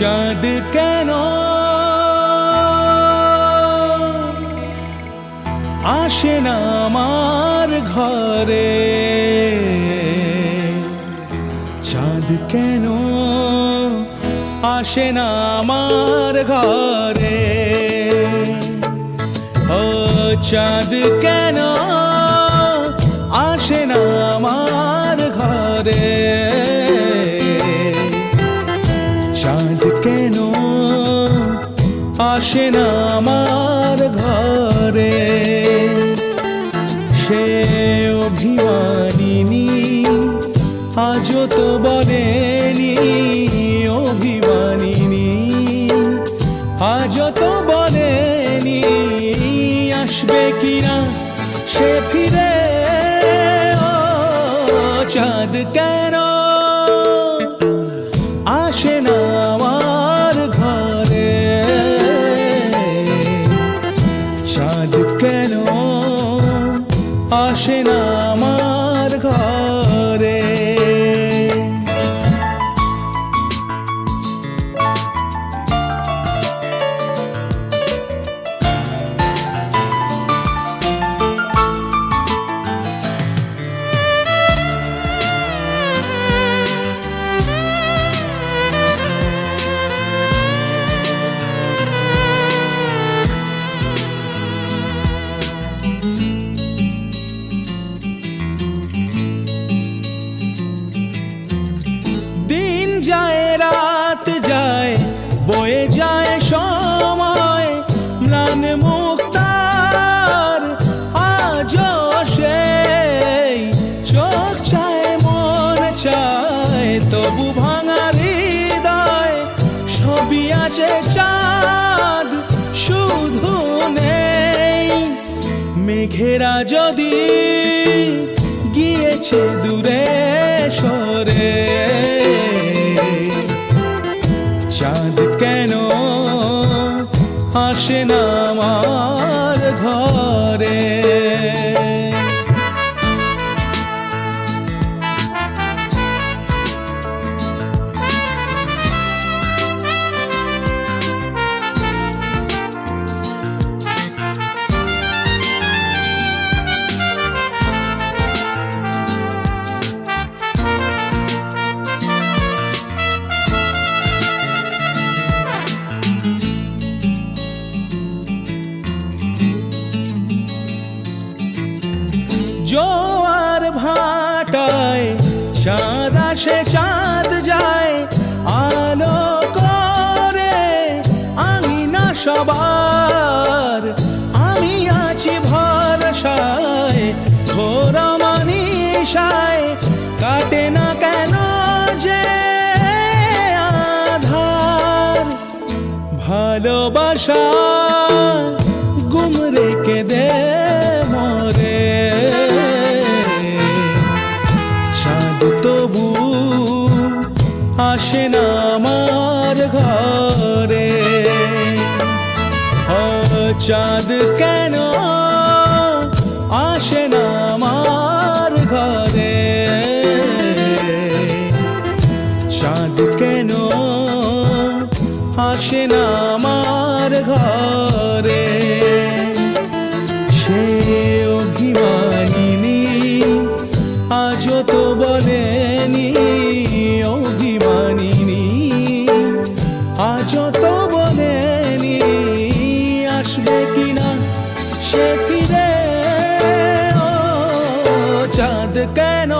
চাঁদ কেন আসে না আমার ঘরে, চাঁদ কেন আসে না আমার ঘরে, ও চাঁদ কেন আসে না আমার ঘরে, চাঁদ কেন আসে না আমার ঘরে। সে অভিমানিনী আজও তো বলেনি, অভিমানিনী আজও তো বলেনি আসবে কিনা সে ফিরে, ও চাঁদ কেন আসে না আমার ঘরে, চাঁদ কেন আসে না আমার ঘরে। দিন যায় রাত যায় বয়ে যায় সময়, ম্লান মুক্তার আজও সেই চোখ চায় মন চায়, তবু ভাঙা হৃদয় সবই আছে চাঁদ শুধু নেই। মেঘেরা যদি গিয়েছে দূরে সরে, চাঁদ কেন আসে না আমার ঘরে। জোয়ার ভাটায় চাঁদ আসে চাঁদ যায়, আলো করে আঙিনা সবার, আমি আছি ভরসায় ঘোর মানিসায়, কাটে না কেন যে আধার, ভালোবাসা গুম রেখে দে মরে, চাঁদ তবু আসে না আমার ঘরে, ও চাঁদ কেন আসে না আমার ঘরে, চাঁদ কেন আসে না আমার ঘরে। সে অভিমানিনী আজও তো বলেনি, অভিমানিনী আজও তো বলেনি আসবে কিনা সে ফিরে, ও চাঁদ কেন